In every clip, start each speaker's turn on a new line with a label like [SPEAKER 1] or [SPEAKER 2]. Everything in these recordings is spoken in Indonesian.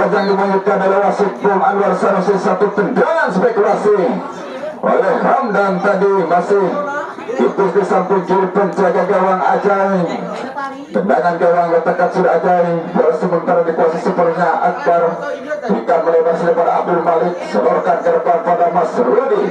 [SPEAKER 1] yang dimainkan adalah wasit Bung Anwar Sanusi. Satu tendangan spekulasi oleh Hamdan tadi masih tipis di samping kiri penjaga gawang Ajay. Tendangan gawang letakkan sudah Ajay. Bola sementara dikuasai sepenuhnya Akbar. Berikan melebar selebar Abdul Malik. Selorkan ke depan pada Mas Rudi.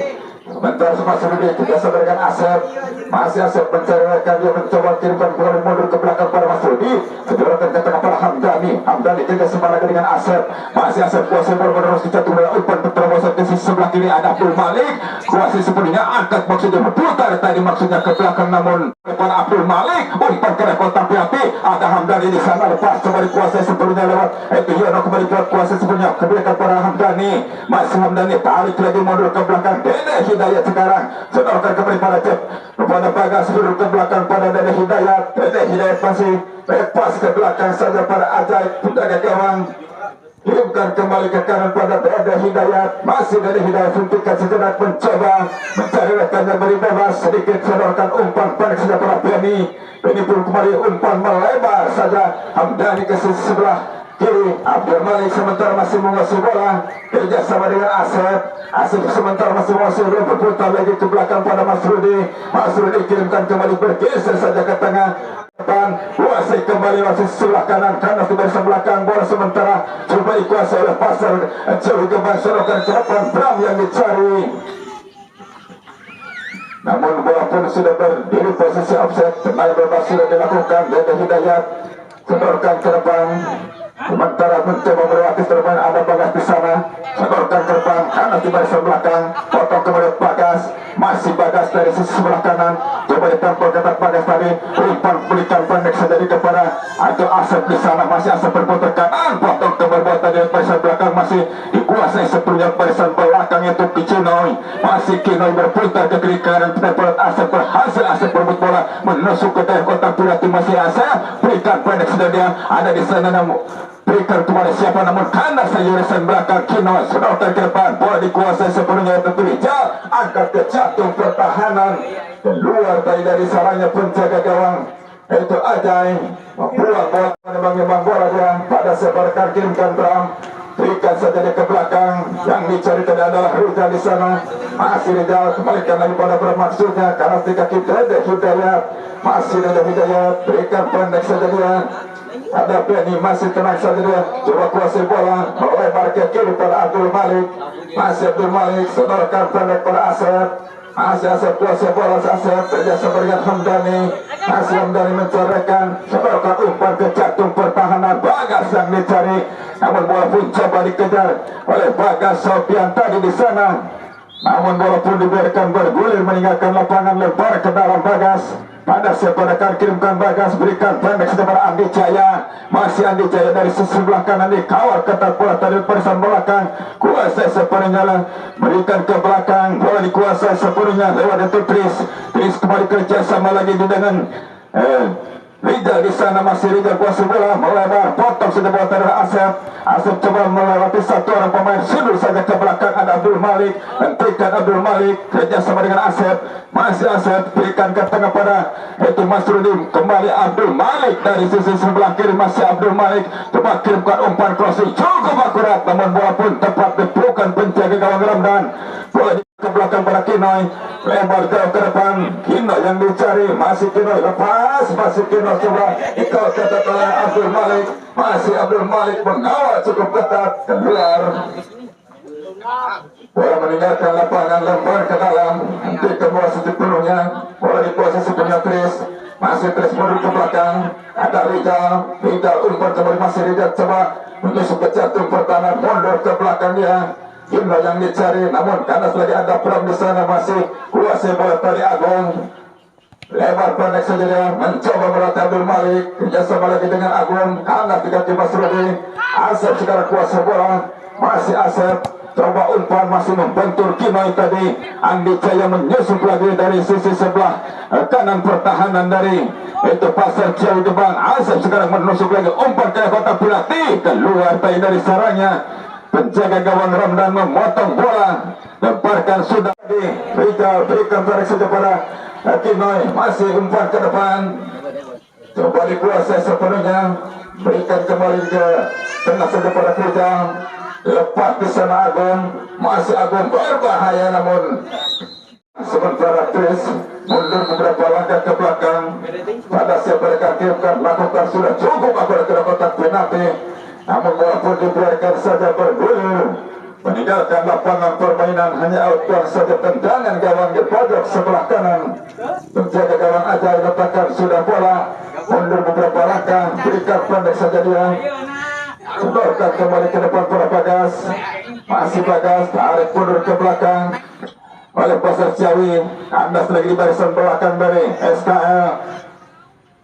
[SPEAKER 1] Sebentar Mas Rudi tidak sadarkan Asep. Masih Asep mencari rekan, dia mencoba kirimkan bola mundur ke belakang pada Mas Rudi. Sedorkan ke tengah pada Hamdani. Hamdani tidak semangat dengan Asep. Masih Asep kuasai bola menerus dijatuh oleh umpan terobosan ke sisi sebelah kiri ada Abdul Malik. Kuasai sepenuhnya angkat maksudnya berputar tadi maksudnya ke belakang namun depan Abdul Malik. Umpan ke rekor tapi api ada Hamdani di sana lepas coba dikuasai sepenuhnya lewat itu Yono kembali buat kuasai sepenuhnya ke belakang pada Hamdani. Masih Hamdani tarik lagi mundur ke belakang Dede Hidayat sekarang sedorkan kembali pada Cep kepada Bagas mundur ke belakang pada Dede Hidayat. Dede Hidayat masih lepas ke belakang saja pada Ajay penjaga gawang. Kirimkan kembali ke kanan pada Dede Hidayat. Masih Dede Hidayat suntikan sejenak mencoba mencari rekannya beri bebas sedikit sedorkan umpan pendek saja pada Benny. Benny pun kembali umpan melebar saja Hamdani ke sisi sebelah kiri. Abdul Malik sementara masih menguasai bola kerjasama dengan Asep. Asep sementara masih menguasai bola berputar lagi ke belakang pada Mas Rudi. Mas Rudi kirimkan kembali bergeser saja ke tengah depan. Kuasai kembali masih sebelah kanan karena di barisan belakang bola sementara coba dikuasai oleh Pasar jauh ke masyarakat ke depan Bram yang dicari. Namun bola pun sudah berdiri posisi offset. Tenang bebas sudah dilakukan. Dede Hidayat sedorkan ke depan. Sementara mencoba melewati terban ada Bagas di sana. Sedorkan ke depan kanan di barisan belakang. Potong kemudian Bagas. Masih Bagas dari sisi sebelah kanan. Coba ditampol ke Bagas tadi. Umpan berikan pendek saja kepada atau Asep di sana. Masih Asep berputar kanan. Potong kemudian tadi barisan belakang masih dikuasai sepenuhnya barisan belakang itu Kicinoy. Masih Kinoy berputar ke kiri kanan. Pendapat Asep berhasil. Asep berebut bola menusuk ke daerah kotak penalti. Masih Asep berikan pendek saja dia ada di sana namun berikan kepada siapa namun kandas saja barisan belakang Kinoy sedorkan ke depan bola dikuasai sepenuhnya tentu hijau angkat ke jantung pertahanan keluar dari sarangnya penjaga gawang itu Ajay membuang bola menyembang bola dia pada sebarkan kirimkan Bram berikan saja dia ke belakang yang dicari tadi adalah Rizal di sana. Masih Rizal kembalikan lagi pada Bram maksudnya karena di kaki Dede Hidayat. Masih Dede Hidayat berikan pendek saja dia ada Benny masih tenang saja dia coba kuasai bola melebar ke kiri pada Abdul Malik. Masih Abdul Malik sedorkan pendek pada Asep. Masih Asep kuasai bola Asep kerjasama dengan Hamdani. Masih Hamdani mencorekan sedorkan umpan ke jantung pertahanan Bagas yang dicari namun bola pun coba dikejar oleh Bagas Sofian tadi di sana namun bola pun dibiarkan bergulir meninggalkan lapangan lebar ke dalam Bagas. Pada siapa akan kirimkan Bagas berikan pendek kepada Andi Jaya. Masih Andi Jaya dari sisi sebelah kanan dikawal ketat bola tadi barisan belakang kuasai sepenuhnya berikan ke belakang bola dikuasai sepenuhnya lewat itu Tris kembali kerja sama lagi dengan Rizal di sana. Masih Rizal kuasai bola melebar potong sudah bola dari Asep. Asep coba melewati satu orang pemain sundur saja ke belakang ada Abdul Malik. Hentikan Abdul Malik kerjasama dengan Asep. Masih Asep berikan ke tengah pada itu Mas Rudi kembali Abdul Malik dari sisi sebelah kiri. Masih Abdul Malik coba kirimkan umpan crossing cukup akurat namun bola pun tepat dipukan penjaga gawang Ramdan. Bola ke belakang pada Kinoy lebar jauh ke depan Kinoy yang dicari. Masih Kinoy lepas masih Kinoy coba ikut ketat oleh Abdul Malik. Masih Abdul Malik mengawal cukup ketat keluar bola meninggalkan lapangan lebar ke dalam hentikan bola sepenuhnya bola di posisi punya Tris. Masih Tris mundur ke belakang ada Rizal umpan kembali masih Rizal coba menusuk ke jantung pertahanan mundur ke belakang dia. Kinoy yang dicari namun kanas lagi ada Bram di sana. Masih kuasai bola tadi Agung lebar pendek saja dia mencoba melatih Abdul Malik kerjasama lagi dengan Agung kanas di kaki Mas Rudi. Asep sekarang kuasai bola. Masih Asep coba umpan masih membentur Kinoy tadi. Andi Jaya menyusup lagi dari sisi sebelah kanan pertahanan dari itu Pasar jauh depan. Asep sekarang menusuk lagi umpan ke kotak penalti keluar tadi dari sarangnya penjaga gawang Ramdan memotong bola lemparkan sudah di Rizal berikan tarik saja pada Kinoy. Masih umpan ke depan coba dikuasai sepenuhnya berikan kembali ke tengah saja pada Kujang, lepas di sana Agung, masih Agung berbahaya namun sementara Tris mundur beberapa langkah ke belakang. Pada siapa mereka kirimkan lakukan sudah cukup apabila ke kotak penalti, namun walaupun dibiarkan saja bergulir meninggalkan lapangan permainan, hanya outdoor saja tendangan gawang di pojok sebelah kanan. Menjaga gawang aja letakkan sudah bola mundur beberapa langkah, berikan pendek saja dia, sedorkan kembali ke depan para Bagas, masih Bagas tarik mundur ke belakang oleh Pasar Ciawi. Kandas lagi di barisan belakang dari SKL,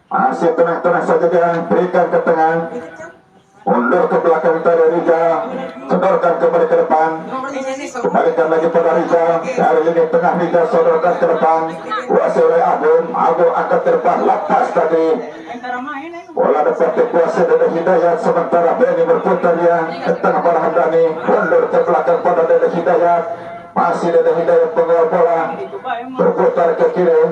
[SPEAKER 1] masih tenang-tenang saja dia, berikan ke tengah, mundur ke belakang dari Rizal, sodorkan kembali ke depan, kembalikan lagi pada Rizal, dari lini tengah Rizal sodorkan ke depan, kuasai oleh Agung angkat ke depan, lepas tadi bola dapat dikuasai dari Hidayat, sementara Benny berputar dia ke tengah pada Hamdani, mundur ke belakang pada Dede Hidayat, masih Dede Hidayat pengawal bola, berputar ke kiri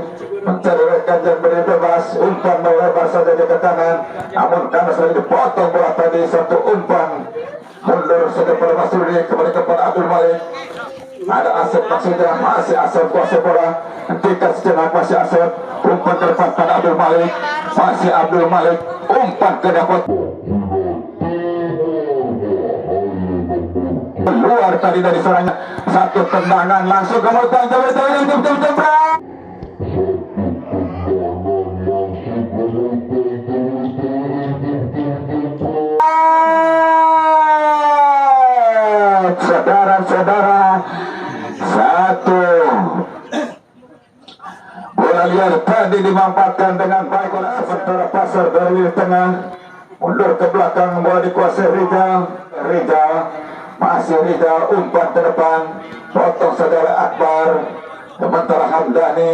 [SPEAKER 1] mencari rekan yang beri bebas, umpan melebar saja ke kanan, namun karena sudah dipotong bola tadi, satu umpan mundur saja pada Mas Rudi, kembali kepada Abdul Malik. Ada Asep maksudnya, masih Asep kuasai bola, hentikan sejenak, masih Asep, umpan ke depan pada Abdul Malik, masih Abdul Malik, umpan ke dapat keluar tadi dari serangnya, satu tendangan langsung ke mutan saudara-saudara, satu bola liar tadi dimanfaatkan dengan baik oleh sementara Pasar dari tengah, mundur ke belakang, bola dikuasai Rizal, masih Rizal, umpan ke depan, potong saja oleh Akbar, sementara Hamdani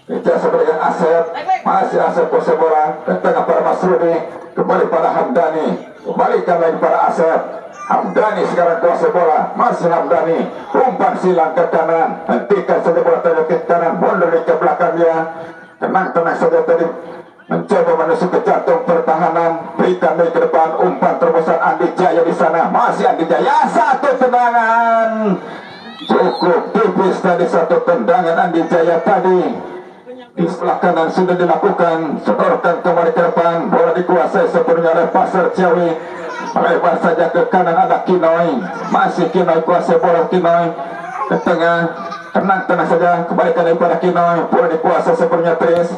[SPEAKER 1] Rizal sebagai Asep, masih Asep kuasai bola ke tengah pada Mas Rudi, kembali pada Hamdani, kembalikan lagi pada Asep. Hamdani sekarang kuasai bola, masih Hamdani, umpan silang ke kanan, hentikan saja bola tadi ke kanan, mundur ke belakang dia, tenang-tenang saja tadi, mencoba menusuk ke jantung pertahanan, berikan dari ke depan, umpan terobosan Andi Jaya di sana, masih Andi Jaya, satu tendangan, cukup tipis tadi satu tendangan Andi Jaya tadi, di sebelah kanan sudah dilakukan, sodorkan kembali ke depan, bola dikuasai sepenuhnya oleh Pasar Ciawi. Melebar saja ke kanan ada Kinoy, masih Kinoy kuasai bola, Kinoy ke tengah, tenang-tenang saja, kembalikan daripada Kinoy, bola dikuasai sepenuhnya Tris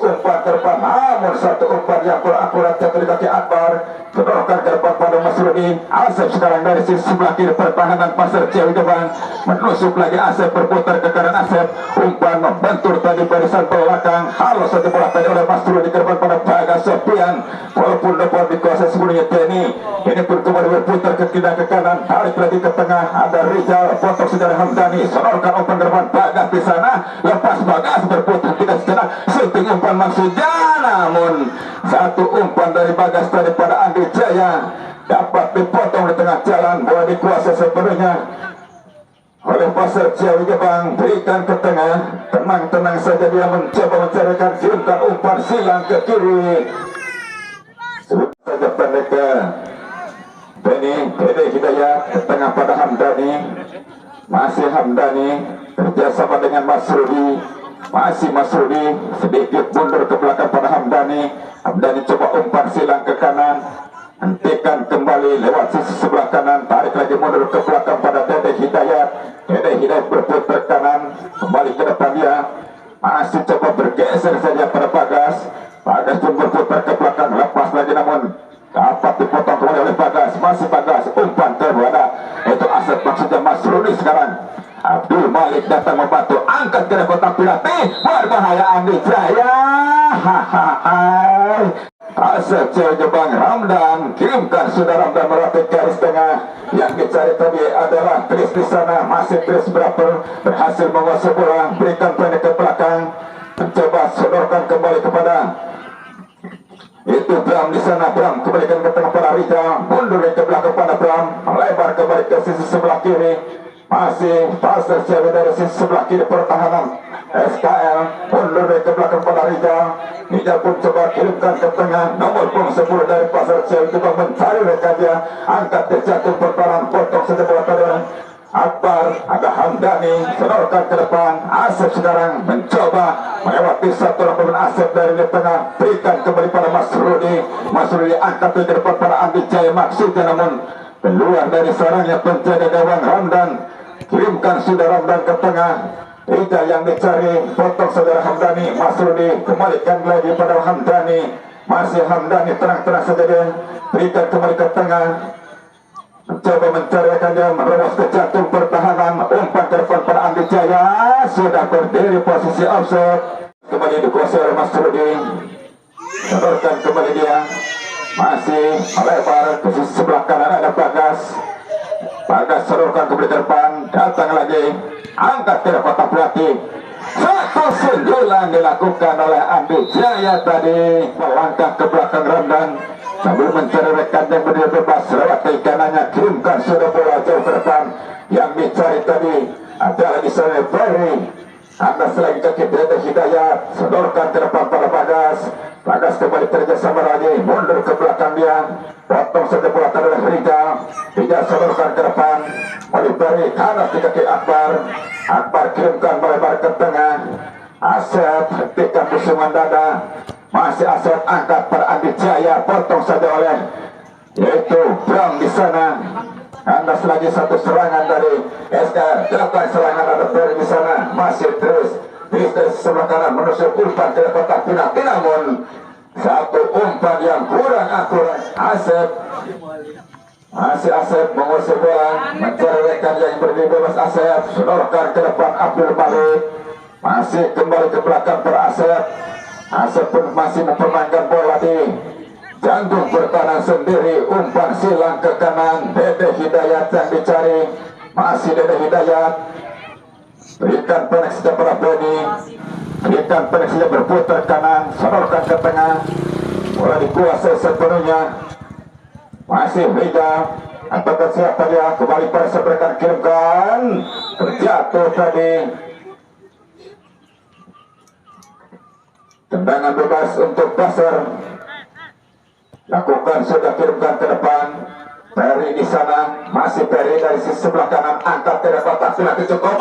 [SPEAKER 1] umpan ke depan, namun satu umpan yang kurang akurat jatuh di kaki Akbar, kedorkan ke depan pada Mas Rudi. Asep sekarang dari sisi sebelah kiri pertahanan Pasar Ciawi depan, menusuk lagi Asep, berputar ke kanan Asep, umpan membentur tadi barisan belakang, halus saja bola tadi oleh Mas Rudi ke depan pada Bagas Sofian, walaupun dapat dikuasai sebelumnya Teni, ini pun kembali berputar ke kiri ke kanan, tarik lagi ke tengah, ada Rizal, potong sejarah Hamdani, sodorkan umpan ke depan Bagas di sana, lepas Bagas berputar tidak sejenak, shooting umpan maksudnya, namun satu umpan dari Bagas tadi pada Andi Jaya dapat dipotong di tengah jalan, bola dikuasai sepenuhnya oleh Pasar Ciawi Gebang, berikan ke tengah, tenang-tenang saja dia mencoba mencarikan, kirimkan umpan silang ke kiri, saja pendek ke Dede Hidayat, ke tengah pada Hamdani, masih Hamdani kerjasama dengan Mas Rudi, masih Mas Rudi sedikit mundur ke belakang pada Hamdani coba umpan silang ke kanan, hentikan kembali lewat sisi sebelah kanan, tarik lagi mundur ke belakang pada Dede Hidayat berputar kanan, kembali ke depan dia, masih coba bergeser saja pada Bagas pun berputar ke belakang, lepas lagi namun dapat dipotong kembali oleh Bagas, masih Bagas, umpan kepada itu Asep maksudnya Mas Rudi sekarang. Abdul Malik datang membantu, angkat ke kotak penalti, berbahaya Andi Jaya. Asep Ciawi Gebang, Ramdan kirimkan, sudah Ramdan merapik garis tengah, yang dicari tadi adalah Tris di sana, masih Tris berhasil menguasai bola, berikan pendek ke belakang, mencoba sodorkan kembali kepada itu Bram di sana, Bram kembalikan ke tengah pada Rita, mundur ke belakang pada Bram, melebar kembali ke sisi sebelah kiri, masih Pasar Ciawi dari sisi sebelah kiri pertahanan SKL mundur ke belakang pada Rijal. Rijal pun coba kirimkan ke tengah, nomor pun 10 dari Pasar Cel coba mencari rekannya, angkat terjatuh pertahanan, potong saja bola tadi Akbar, ada Hamdani, sedorkan ke depan. Asep sekarang mencoba melewati satu pemain Asep dari di tengah, berikan kembali pada Mas Rudi. Mas Rudi angkat ke depan pada Andi Jaya maksudnya, namun keluar dari sarangnya penjaga gawang Ramdan. Kirimkan sudah Ramdan ke tengah. Rijal yang dicari, potong saudara Hamdani. Mas Rudi kembalikan lagi pada Hamdani. Masih Hamdani terang-terang saja dia, berikan kembali ke tengah. Coba mencarikan dia, menerobos ke jantung pertahanan, umpan ke depan pada Andi Jaya, sudah berdiri posisi offset. Kembali dikuasai oleh Mas Rudi, sedorkan kembali dia, masih melebar ke sisi sebelah kanan ada Bagas. Bagas sedorkan kembali ke depan, datang lagi, angkat ke kotak pelatih. Satu sundulan dilakukan oleh Andi Jaya tadi, melangkah ke belakang Ramdan sambil mencari rekan yang berdiri bebas. Lewat ke kanannya, kirimkan sudah bola jauh ke depan. Yang dicari tadi adalah di sana Ferry. Angkat lagi kaki Dede Hidayat, sedorkan ke depan pada Bagas. Bagas kembali kerjasama lagi, mundur ke belakang dia, potong saja bola tadi oleh Rijal. Rijal sedorkan ke depan, Ferry kanan di kaki Akbar. Akbar kirimkan melebar ke tengah. Asep hentikan pusungan dada. Masih Asep angkat pada Andi Jaya, potong saja oleh yaitu Brown di sana. Andas lagi satu serangan dari SK, dapat serangan ada Ferry di sana. Masih terus dari sebelah kanan menusuk umpan ke kotak penalti, namun satu umpan yang kurang akurat. Asep masih Asep mengusir bola, mencari rekan yang berdiri bebas. Asep sedorkan ke depan Abdul Malik, masih kembali ke belakang per Asep. Asep pun masih mempermainkan bola di jantung pertahanan sendiri. Umpan silang ke kanan, Dede Hidayat yang dicari, masih Dede Hidayat. Berikan pendek saja pada Benny, berikan pendek saja berputar kanan, sedorkan ke tengah, bola dikuasai sepenuhnya. Masih Rijal, apakah siapa dia, kembali pada seberikan kirimkan, terjatuh tadi. Tendangan bebas untuk Pasar. Lakukan sudah, kirimkan ke depan. Ferry di sana, masih Ferry dari sisi sebelah kanan, angkat ke depan, tak sudah cukup.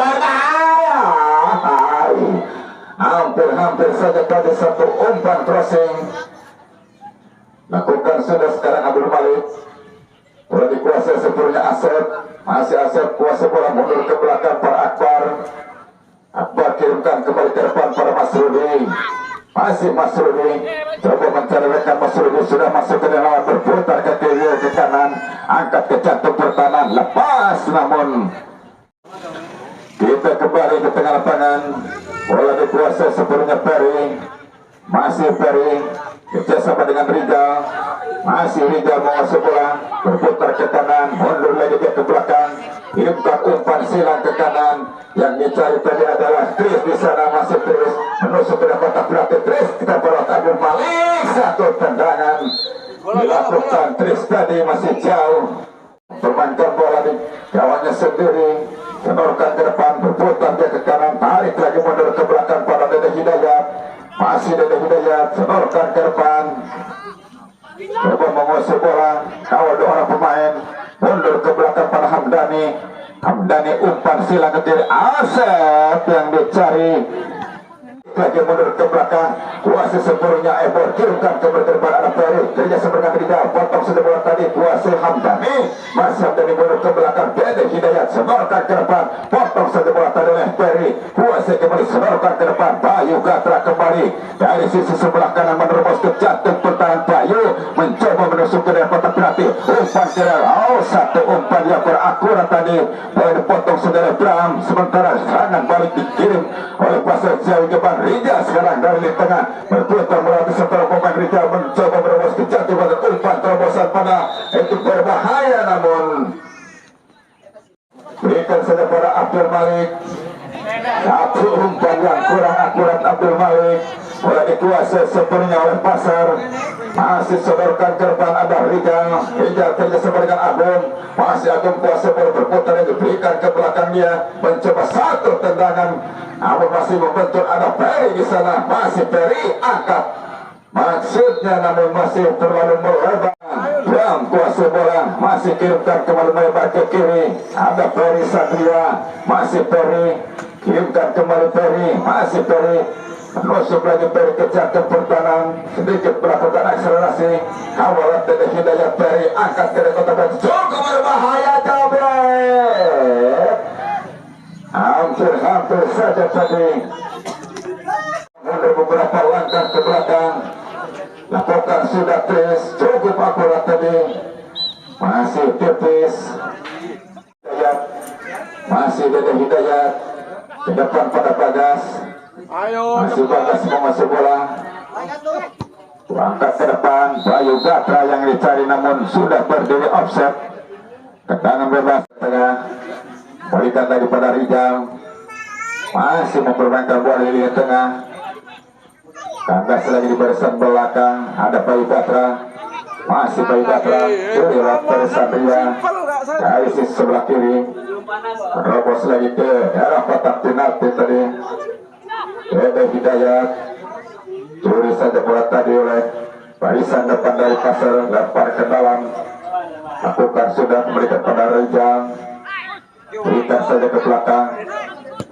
[SPEAKER 1] Hampir saja tadi satu umpan crossing. Lakukan sudah sekarang Abdul Malik. Bola dikuasai sepenuhnya Asep. Masih Asep kuasa bola, mundur ke belakang para Akbar. Akbar kirimkan kembali ke depan pada Mas Rudi. Masih Mas Rudi coba mencari rekan. Mas Rudi sudah masuk ke dalam, berputar ke kiri ke kanan, angkat ke jantung pertahanan, lepas, namun kita kembali ke tengah lapangan. Bola dikuasai sepenuhnya Ferry. Masih Ferry kerjasama dengan Rijal. Masih Rijal menguasai bola, berputar ke kanan, mundur lagi dia ke belakang, kirimkan umpan silang ke kanan. Yang dicari tadi adalah Tris di sana. Masih Tris menusuk ke kotak penalti. Tris kita bawa Abdul Malik, satu tendangan dilakukan Tris tadi, masih jauh permainkan bola di gawangnya sendiri, sedorkan ke depan, berputar dia ke kanan, tarik lagi mundur ke belakang pada Dede Hidayat. Masih Dede Hidayat, sedorkan ke depan, coba menguasai bola, kawal dua orang pemain, mundur ke belakang pada Hamdani. Hamdani umpan silang ke kiri, Asep yang dicari, lagi mundur ke belakang, kuasai sepenuhnya Ebor, kirimkan ke depan ada Ferry, kerja seberang Rijal, potong sudah bola tadi, kuasai Hamdani. Masih Hamdani mundur ke belakang, Dede Hidayat sedorkan ke depan, potong saja bola tadi oleh Ferry, kuasai kembali, sedorkan ke depan. Bayu Gatra kembali dari sisi sebelah kanan, menerobos ke jantung pertahanan. Bayu mencoba menusuk ke dalam kotak penalti, umpan ke dalam, satu umpan yang berakurat tadi, bola dipotong saudara Bram. Sementara serangan balik dikirim oleh Pasar jauh ke depan. Rijal sekarang dari tengah, berputar melalui setelah pemain Rijal mencoba menerobos ke jantung pada umpan terobosan pada itu berbahaya, namun berikan saja pada Abdul Malik. Satu umpan yang kurang akurat Abdul Malik, bola dikuasai sepenuhnya oleh Pasar. Masih sedorkan ke depan ada Rijal. Rijal kerjasama dengan Agung. Masih Agung kuasa bola, berputar yang diberikan ke belakangnya, mencoba satu tendangan namun masih membentur, ada Peri di sana, masih Peri angkat maksudnya, namun masih terlalu melebar. Bram kuasa bola masih kirimkan kembali melebar ke kiri, ada Peri Satria, masih Peri kirimkan kembali Peri, masih Peri menusuk lagi, Peri kejar ke pertahanan, sedikit melakukan akselerasi, kawal Dede Hidayat, Peri angkat ke kota dan cukup berbahaya, kabret hampir saja tadi mundur beberapa langkah ke belakang, lakukan sudah tes cukup akurat tadi, masih tipis Hidayat, masih Dede Hidayat ke depan pada Bagas, masih Bagas menguasai bola, angkat ke depan Bayu Gatra yang dicari namun sudah berdiri offset, tendangan bebas tengah, balikan lagi pada Rijal, masih mempermainkan bola di lini tengah, kandas lagi di barisan belakang, ada Bayu Gatra, masih Bayu Gatra, lewat barisan Ria dari sisi sebelah kiri, terobos lagi ke arah kotak penalti tadi, Dede Hidayat, curi saja bola tadi oleh barisan depan dari Pasar, lempar ke dalam, lakukan sudah memberikan pada Rijal, berikan saja ke belakang,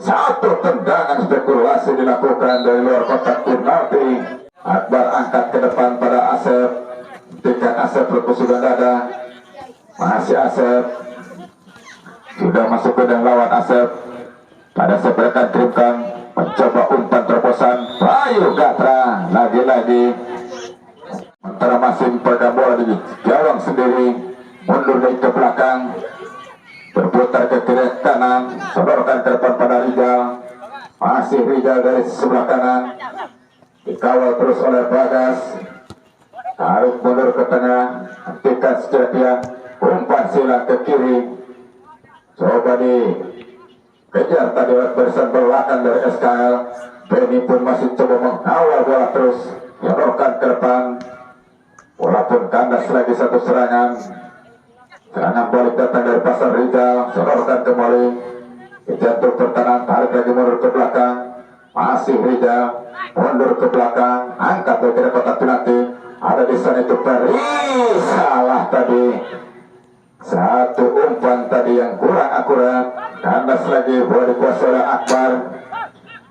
[SPEAKER 1] satu tendangan spekulasi dilakukan dari luar kotak penalti. Akbar angkat ke depan pada Asep, tingkat Asep berkusugan dada, masih Asep, sudah masuk ke dan lawan Asep, pada seberkan kirimkan, mencoba umpan terobosan Bayu Gatra, lagi-lagi antara masih pegang bola di gawang sendiri, mundur dari ke belakang, berputar ke kiri kanan, sodorkan ke depan pada Rijal, masih Rijal dari sebelah kanan, dikawal terus oleh Bagas, tarik mundur ke tengah, hentikan sejadia, umpan silang ke kiri, coba dikejar tadi barisan belakang dari SKL, Benny pun masih coba mengawal bola terus, sodorkan ke depan, walaupun kandas lagi satu serangan. Serangan balik datang dari Pasar Rijal, sodorkan kembali ke jantung pertahanan, tarik lagi mundur ke belakang, masih Rijal mundur ke belakang, angkat dari kotak penalti, ada di sana itu Peri, salah tadi, satu umpan tadi yang kurang akurat, kandas lagi bola dikuasai oleh Akbar,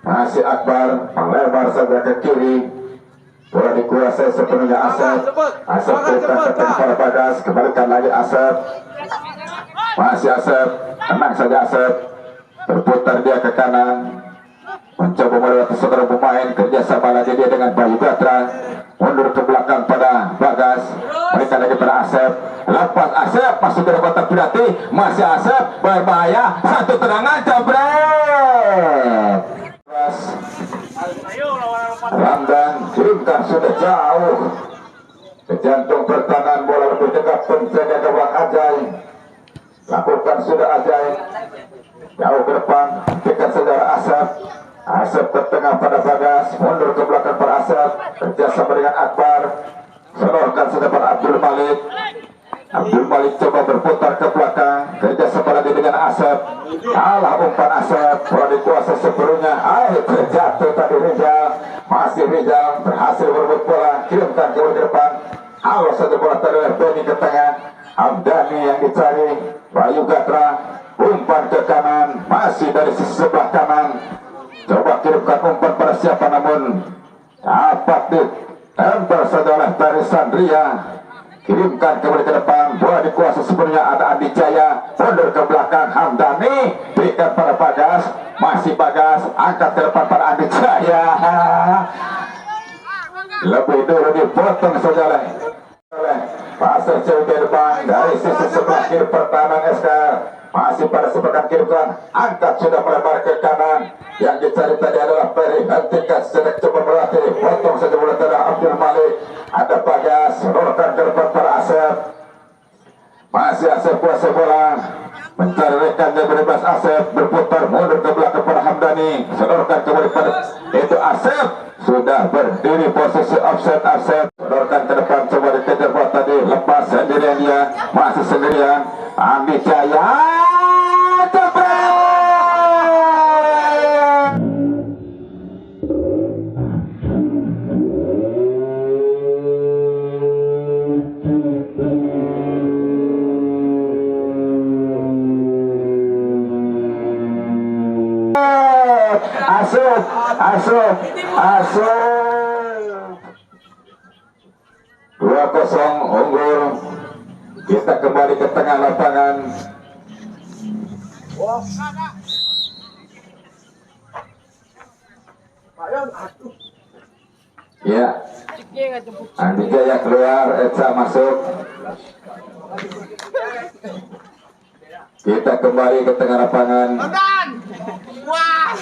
[SPEAKER 1] masih Akbar melebar saja ke kiri, bola dikuasai sepenuhnya Asep, Asep berikan ke para Bagas, kembalikan lagi Asep, masih Asep, tenang saja Asep, berputar dia ke kanan, mencoba melewati saudara pemain, kerjasama lagi dia dengan Bayu Gatra, mundur ke belakang pada Bagas, berikan lagi pada Asep, lepas Asep, masuk ke kotak penalti, masih Asep, berbahaya, satu tendangan, jebret. Ramdan kirimkan sudah jauh ke jantung pertahanan, bola lebih dekat penjaga gawang Ajay, lakukan sudah Ajay, jauh ke depan, hentikan saudara Asep, Asep ke tengah pada Bagas, mundur ke belakang pada Asep, kerjasama dengan Akbar, sodorkan sudah pada Abdul Malik, Abdul Malik coba berputar ke belakang, kerjasama lagi dengan Asep, kalah umpan Asep, bola dikuasai sepenuhnya, terjatuh tadi Rijal, masih Rijal berhasil berebut bola, kirimkan ke depan, awas saja bola tadi oleh Benny ke tengah, Hamdani yang dicari, Bayu Gatra, umpan ke kanan, masih dari sisi sebelah kanan, coba kirimkan umpan pada siapa namun dapat ditempel saja oleh barisan Ria, kirimkan kembali ke depan, bola dikuasai sepenuhnya, ada Andi Jaya, mundur ke belakang Hamdani, berikan pada Bagas, masih Bagas, angkat ke depan pada Andi Jaya, lebih dulu dipotong saja oleh Pasar Cewek ke depan dari sisi sebelah kiri pertahanan SK, masih pada sebelah kiri kan, angkat sudah melebar ke kanan, yang dicari tadi adalah Peri, hentikan sedek coba melatih, potong saja bola tadi Abdul Malik, ada Bagas, sodorkan ke depan para Asep, masih Asep kuasai bola, mencari rekannya bebas Asep, berputar mundur ke belakang pada Hamdani, sodorkan kembali pada itu Asep, sudah berdiri posisi offset Asep, sodorkan ke depan, coba dikejar bola tadi, lepas sendirian dia, masih sendirian, Andi Jaya, jebret. asup 2-0 unggul. Kita kembali ke tengah lapangan. Ya, Andi Jaya keluar, Eca masuk. Kita kembali ke tengah lapangan.
[SPEAKER 2] Wah.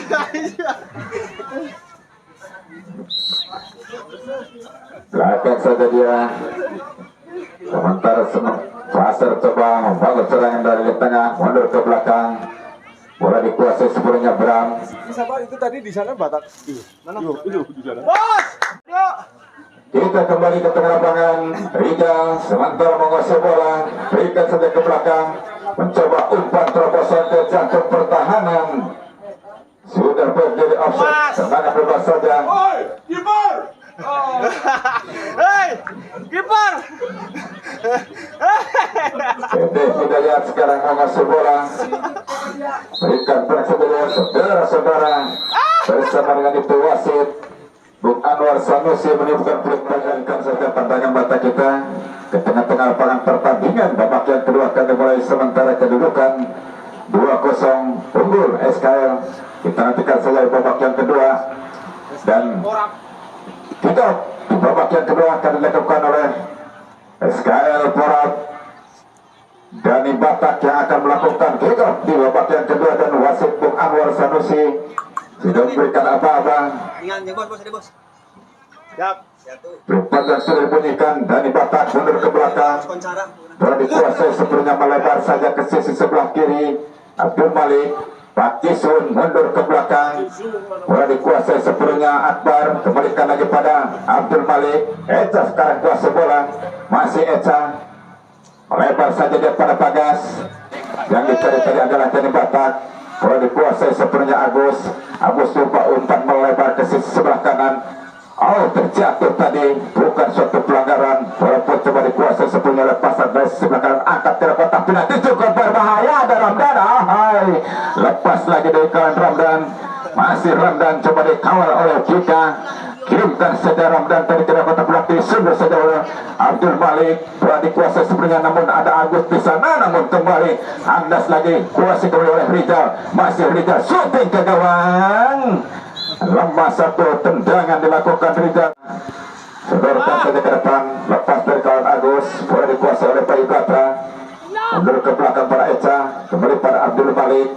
[SPEAKER 1] Belakang saja dia. Sementara Pasar coba membangun serangan dari tengah, mundur ke belakang. Bola dikuasai sepenuhnya Bram.
[SPEAKER 2] Siapa itu tadi di sana Batak? Mana? Itu di sana. Bos! Yuk.
[SPEAKER 1] Kita kembali ke tengah lapangan. Rijal sementara menguasai bola, berikan saja ke belakang, mencoba umpan terobosan ke jantung pertahanan. Sudah berdiri offside, tendangan bebas saja.
[SPEAKER 2] Oi, kiper! Hei, kiper!
[SPEAKER 1] Dede Hidayat sekarang menguasai bola, berikan saja saudara-saudara bersama dengan itu wasit Bung Anwar Sanusi meniupkan peluit mengalihkan saja pandangan mata kita ke tengah-tengah lapangan pertandingan. Babak yang kedua akan dimulai, sementara kedudukan 2-0 unggul SKL. Kita nantikan saja babak yang kedua, dan kita di babak yang kedua akan dilakukan oleh SKL Porab Dani Batak yang akan melakukan kick off di babak yang kedua, dan wasit Bung Anwar Sanusi sudah memberikan apa-apa.
[SPEAKER 2] Bos. Siap.
[SPEAKER 1] Berempat yang sudah dibunyikan. Dani Batak mundur ke belakang, bola dikuasai sepenuhnya, melebar saja ke sisi sebelah kiri. Abdul Malik, Pak Kisun mundur ke belakang, bola dikuasai sepenuhnya. Akbar kembalikan lagi pada Abdul Malik. Eca sekarang kuasai bola, masih Eca, melebar saja dia pada Bagas. Yang dicari tadi adalah Dani Batak. Bola dikuasai sepenuhnya Agus lupa umpan melebar ke sisi sebelah kanan. Oh, terjatuh tadi, bukan suatu pelanggaran. Walaupun coba dikuasai sepenuhnya oleh Pasar dari sisi sebelah kanan, angkat dari kotak penalti, cukup berbahaya. Ada Ramdan, lepas lagi dari kawan Ramdan. Masih Ramdan coba dikawal oleh Jika. Kirimkan saja Ramdan tadi ke kotak penalti, sundur saja oleh Abdul Malik. Bola dikuasai sebenarnya, namun ada Agus di sana, namun kembali andas lagi, kuasai kembali oleh Rizal. Masih Rizal, syuting ke gawang. Lemah satu, tendangan dilakukan Rizal. Sodorkan saja ke depan, lepas dari kawan Agus. Bola dikuasai oleh Bayu Gatra, mundur ke belakang para Eca, kembali pada Abdul Malik,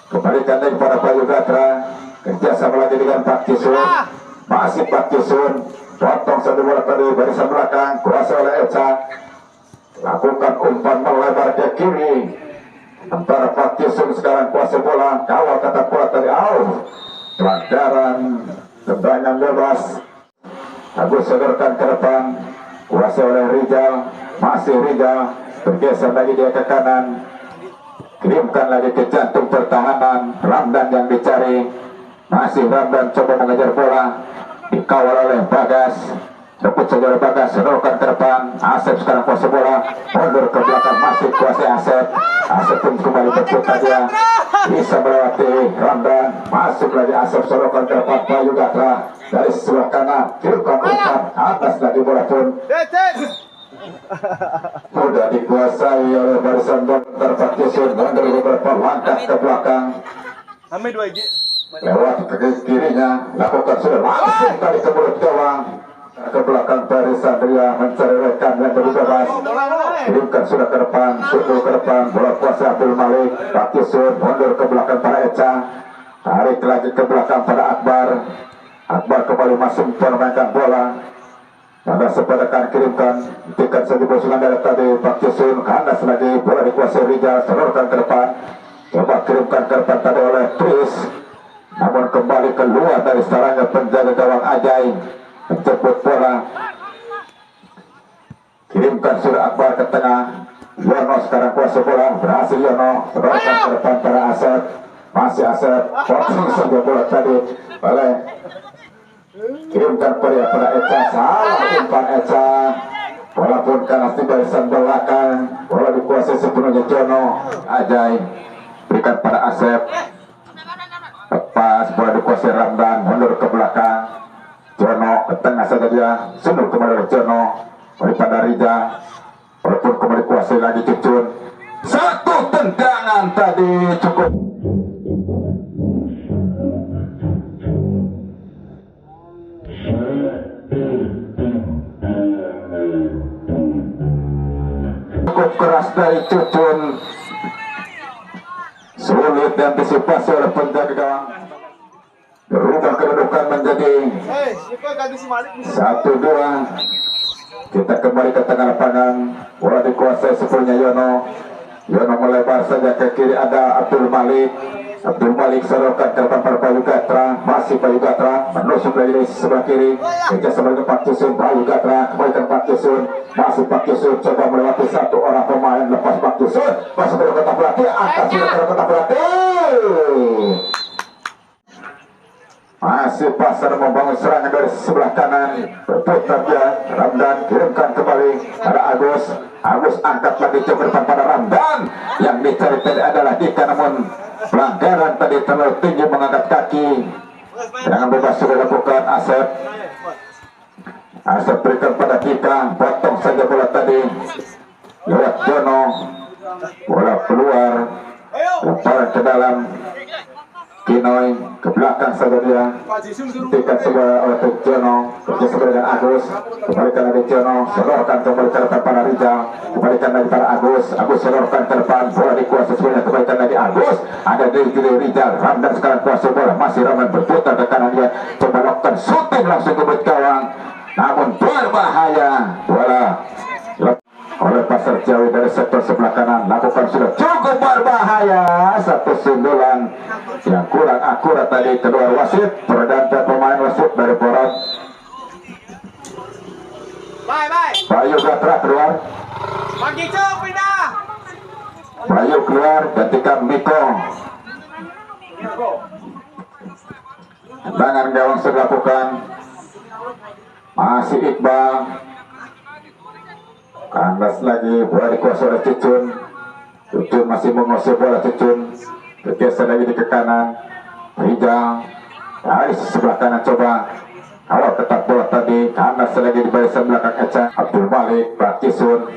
[SPEAKER 1] kembalikan lagi pada Bayu Gatra. Kerjasama lagi dengan Pak Kisun. Masih Pak Kisun, potong satu bola tadi barisan belakang, kuasai oleh Eca, lakukan umpan melebar ke kiri. Antara Pak Kisun sekarang kuasai bola, kawal kata bola tadi out. Pelanggaran, tendangan bebas. Agus sodorkan ke depan, kuasai oleh Rizal. Masih Rizal, bergeser lagi dia ke kanan, kirimkan lagi ke jantung pertahanan. Ramdan yang dicari, masih Ramdan coba mengejar bola, dikawal oleh Bagas, rebut saja oleh Bagas, sodorkan ke depan. Asep sekarang kuasai bola, mundur ke belakang, masih kuasai Asep. Asep pun kembali berputar, dia bisa melewati Ramdan. Masuk lagi Asep, sodorkan ke depan. Bayu Gatra dari sebelah kanan, kirimkan umpan atas lagi, bola pun mudah dikuasai oleh barisan Pak Kisun. Mundur beberapa langkah ke belakang, lewat ke kirinya, lakukan sudah langsung tadi ke mulut gawang. Ke belakang barisan dia mencari rekan yang lebih bebas, kirimkan sudah ke depan, sudah ke depan, bola kuasa Abdul Malik. Pak Kisun mundur ke belakang para Eca, tarik lagi ke belakang pada Akbar. Akbar kembali masih memainkan bola pada sepadan, kirimkan, hentikan saja bosungan dari tadi. Pak Kisun kandas lagi, bola dikuasai Rijal, sodorkan ke depan, coba kirimkan ke depan tadi oleh Tris, namun kembali keluar dari sarangnya penjaga gawang Ajay, menjemput bola, kirimkan sudah Akbar ke tengah. Yono sekarang kuasai bola, berhasil Yono, sodorkan ke depan pada Asep. Masih Asep, potong saja bola tadi oleh, kirimkan pada Eca, salah umpan Eca. Bola pun kalah di barisan belakang, bola dikuasai sepenuhnya Jono. Ajay, berikan pada Asep, lepas bola dikuasai Ramdan, mundur ke belakang. Jono ke tengah saja dia, sundur kembali ke Jono daripada Rija, walaupun kembali kuasai lagi Cucun. Satu tendangan tadi cukup. Cukup keras dari Cucun, sulit diantisipasi oleh penjaga gawang. Berubah kedudukan menjadi 1-2. Kita kembali ke tengah lapangan, bola dikuasai sepenuhnya Yono. Yono melebar saja ke kiri, ada Abdul Malik. Abdul Malik serahkan ke depan pada Bayu Gatra, masih Bayu Gatra menusuk lagi di sebelah kiri, kerja sebelah Pak Yusun. Bayu Gatra kembali ke Pak Yusun, masih Pak Yusun coba melewati satu orang pemain, lepas Pak Yusun masuk ke kotak pelatih, angkat sudah ke kotak pelatih. Masih pasar membangun serangan dari sebelah kanan, berputar dia, Ramdan kirimkan kembali pada Agus. Agus angkat lagi coba depan pada Ramdan, yang dicari tadi adalah Dika, namun pelanggaran tadi terlalu tinggi mengangkat kaki. Dengan bebas sudah dilakukan Asep. Asep berikan pada Dika, potong saja bola tadi lewat Jono, bola keluar, lemparan ke dalam. Kinoy ke belakang saja dia, berikan sebuah oleh Jono, kerja sebelah dengan Agus, kembalikan lagi Jono, sodorkan kembali ke depan para Rizal, kembalikan lagi para Agus, Agus sodorkan ke depan, bola dikuasai sebenarnya, kembalikan lagi Agus, ada di Rizal, Ramdan sekarang kuasai bola, masih Ramdan berputar ke kanan dia, coba lakukan shooting langsung ke bawah gawang, namun berbahaya, bola oleh pasar jauh dari sektor sebelah kanan, lakukan sudah cukup berbahaya, satu sundulan yang kurang akurat tadi kedua wasit, perdana pemain wasit dari Porot. Bayu Gatra keluar, Bayu keluar, gantikan Miko. Tangan gawang sudah lakukan, masih Iqbal. Kandas lagi, bola dikuasai oleh Cucun. Cucun masih menguasai bola Cucun, bergeser lagi di ke kanan. Rijal dari sebelah kanan coba awal tetap bola tadi, kandas lagi di barisan belakang Eca. Abdul Malik, Pak Kisun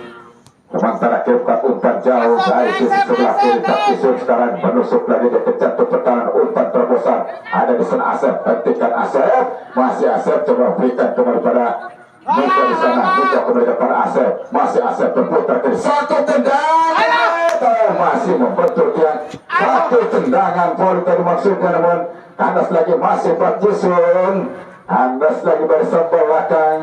[SPEAKER 1] sementara kirimkan umpan jauh dari sisi sebelah kiri. Pak Kisun sekarang menusuk lagi di jatuh pertahanan, umpan terobosan ada di sana. Asep, hentikan Asep, masih Asep coba berikan kembali pada Miko di sana, Miko kembali kepada Asep, masih Asep berputar ke satu tendangan, masih membentur dia, satu tendangan poin tadi maksudnya, namun kandas lagi masih Pak Jisun, kandas lagi barisan belakang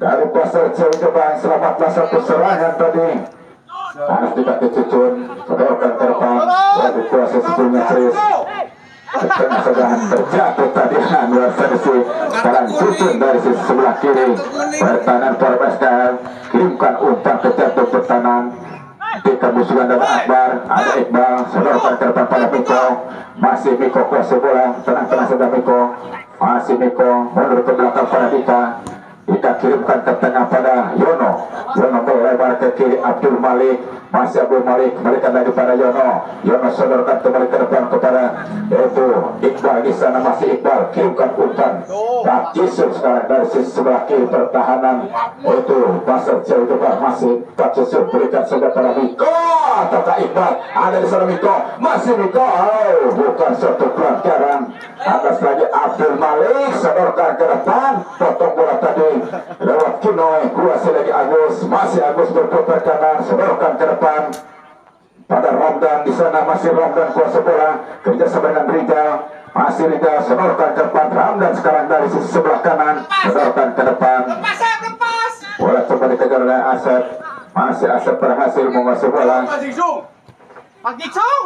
[SPEAKER 1] dari pasar jauh depan. Selamatlah satu serangan tadi, kandas di kaki Cucun, sodorkan ke depan, dari kuasa sebelumnya Chris. Tengah sedang terjatuh tadi Anwar Sanusi, sekarang Cucun dari sisi sebelah kiri, pertahanan Polresta kirimkan umpan ke jatuh pertahanan di kemusuhan dan Akbar, ada Iqbal sodorkan ke depan pada Miko, masih Miko kuasai bola, tenang-tenang saja Miko, masih Miko mundur ke belakang pada Dika. Dika kirimkan ke tengah pada Yono, Yono melebar ke kiri Abdul Malik, masih Abdul Malik kembalikan lagi pada Yono, Yono sodorkan kembali ke depan kepada yaitu Iqbal di sana, masih Iqbal kirimkan umpan Pak Jisun sekarang dari sisi sebelah kiri pertahanan yaitu pasar jauh depan, masih Pak Jisun berikan saja pada Miko, ataukah Iqbal ada di sana Miko, masih Miko, bukan suatu pelanggaran. Atas lagi Abdul Malik sodorkan ke depan, potong bola tadi lewat Kinoy, kuasai lagi Agus, masih Agus berputar kanan, sodorkan ke depan pada Ramdan di sana, masih Ramdan kuasai bola, kerja sama dengan Rijal, masih Rijal sodorkan ke depan, Ramdan sekarang dari sisi sebelah kanan, sodorkan ke depan, bola coba dikejar oleh Asep, masih Asep berhasil menguasai bola.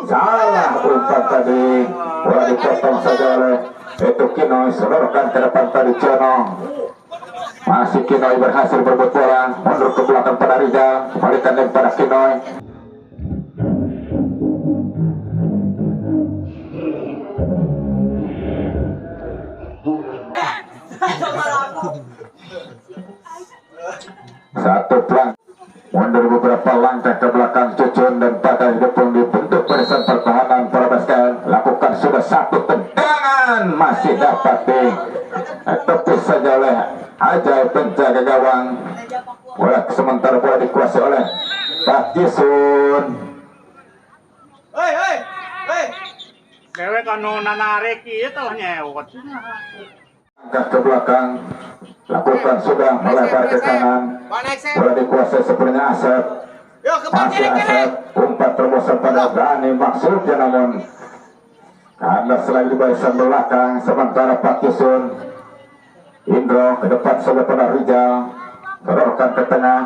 [SPEAKER 1] Salah umpan tadi, bola dipotong saja oleh itu Kinoy, sodorkan ke depan tadi Jono, masih Kinoy berhasil berebut bola, mundur ke belakang pada Rizal, kembalikan lagi pada Kinoy. Satu pelang, mundur beberapa langkah ke belakang Cucun dan pada depan dibentuk barisan pertahanan para basket, lakukan sudah satu tendangan dan masih dapat ditepis saja oleh Ajay penjaga gawang. Bola sementara bola dikuasai oleh Pak Jisun.
[SPEAKER 2] Hei.
[SPEAKER 3] Dewek anu nanarik ieu tah nyewot.
[SPEAKER 1] Angkat ke belakang, lakukan sudah melebar ke kanan. Bola dikuasai sepenuhnya Asep.
[SPEAKER 2] Yo kebal
[SPEAKER 1] Masih
[SPEAKER 2] kiri.
[SPEAKER 1] Asep, umpan terobosan pada Dani maksudnya, namun karena selain di barisan belakang. Sementara Pak Jisun, Indro ke depan saja pada Rijal, dorongkan ke tengah,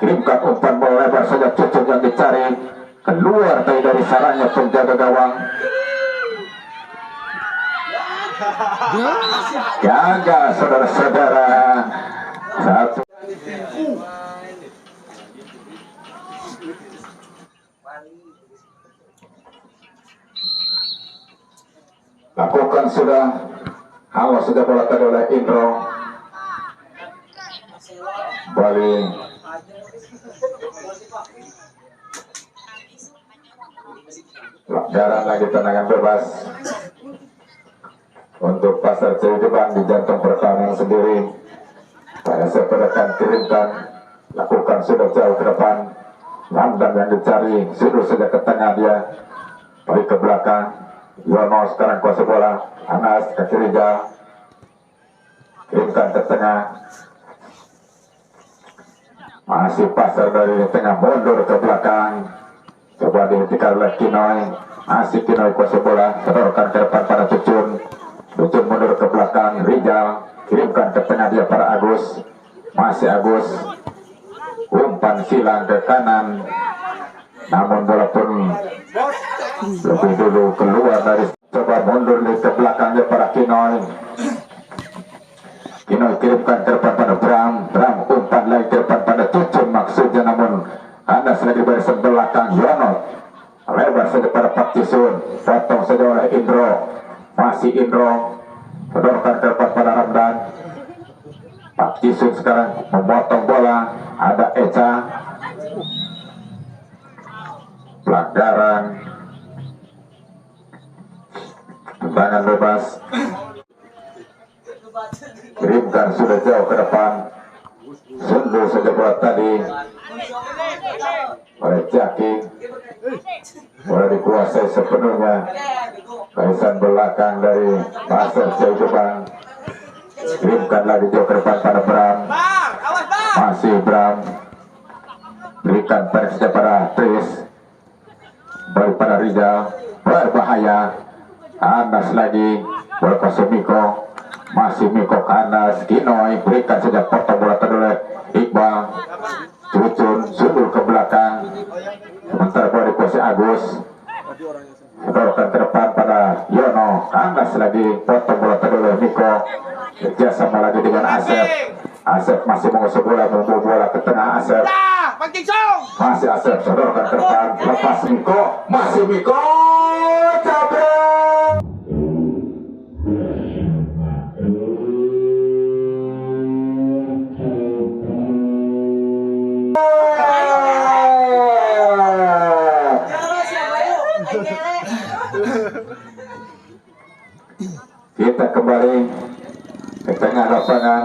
[SPEAKER 1] kirimkan umpan bola lebar saja, Cucuk yang dicari keluar dari sarangnya penjaga gawang. Jaga saudara-saudara, satu lakukan sudah. Halo sudah bola tadi oleh Indro. Balik pelanggaran lagi, tendangan bebas untuk Pasar Cihideng di jantung pertahanan sendiri. Pada sepedakan kirimkan, lakukan sudah jauh ke depan. Ramdan yang dicari sudah saja ke tengah, dia balik ke belakang. Yono sekarang kuasa bola, Anas ke kiri, kirimkan ke tengah. Masih Pasar dari tengah, mundur ke belakang, coba dihentikan oleh Kinoy. Masih Kinoy kuasa bola, sedorkan ke depan pada Cucun. Cucun mundur ke belakang, Rijal kirimkan ke tengah, dia para Agus. Masih Agus, umpan silang ke kanan, namun bola pun lebih dulu keluar dari, coba mundur ke belakangnya para Kinoy. Kinoy kirimkan ke depan pada Bram umpan lagi ke depan pada Cucun maksudnya, namun Anda lagi barisan belakang. Yono lebar saja pada Pak Jisun, potong saja oleh Indro. Masih Indro, sedorkan ke depan pada Ramdan. Pak Jisun sekarang memotong bola, ada Eca. Pelanggaran, tendangan bebas. Kirimkan sudah jauh ke depan, sundur saja bola tadi oleh Jaki. Bola dikuasai sepenuhnya barisan belakang dari Pasar Cihideng. Kirimkan lagi jauh ke depan pada Bram. Masih Bram, berikan pada pada Tris, balik pada Rijal, berbahaya. Anas lagi, bola ke Miko. Masih Miko ke Anas. Kinoy berikan saja, potong bola tadi oleh Iqbal. Cucun sundur ke belakang, sementara bola dikuasai Agus. Sedorkan ke depan pada Yono. Anas lagi, potong bola tadi oleh Miko. Kerjasama lagi dengan Asep. Asep masih mengusung bola, membawa bola ke tengah. Asep masih Asep, sedorkan ke depan, lepas Miko. Masih Miko, capek. Kita kembali ke tengah lapangan,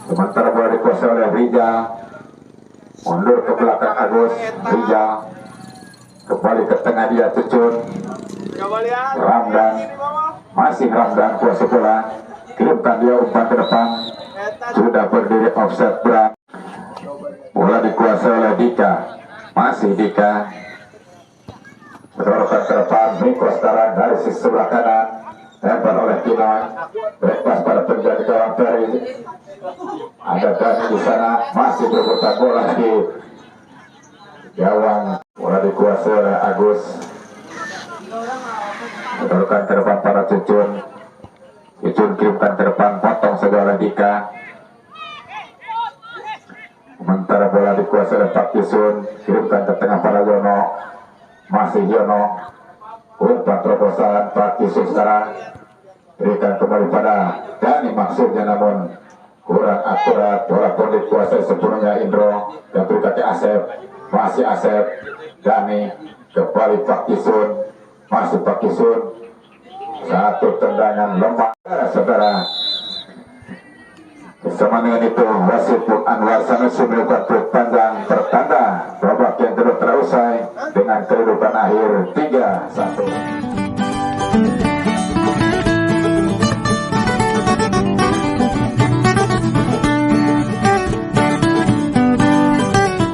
[SPEAKER 1] sementara bola dikuasai oleh Rijal. Mundur ke belakang Agus. Rijal kembali ke tengah, dia Cucun. Ramdan, masih Ramdan kuasa bola, kirimkan dia umpan ke depan, sudah berdiri offset Bram. Bola dikuasai oleh Dika. Masih Dika, sedorkan ke depan. Miko sekarang dari sisi sebelah kanan, lempar oleh Kinoy, bebas pada penjaga gawang Ferry. Ada Dani di sana, masih berputar bola di gawang. Bola dikuasai oleh Agus, sedorkan ke depan pada Cucun. Cucun kirimkan ke depan, potong saja oleh Dika. Sementara bola dikuasai oleh Pak Jisun, kirimkan ke tengah pada Yono. Masih Yono, umpan terobosan Pak Jisun sekarang, berikan kembali pada Dani maksudnya, namun kurang akurat. Bola pun dikuasai sepenuhnya Indro dan berikan ke Asep. Masih Asep, Dani kembali Pak Jisun, masih Pak Kisun. Satu tendangan lemah, saudara. Bersama dengan itu wasit Anwar Sanusi melakukan pandang pertanda babak yang kedua terusai dengan kedudukan akhir 3-1.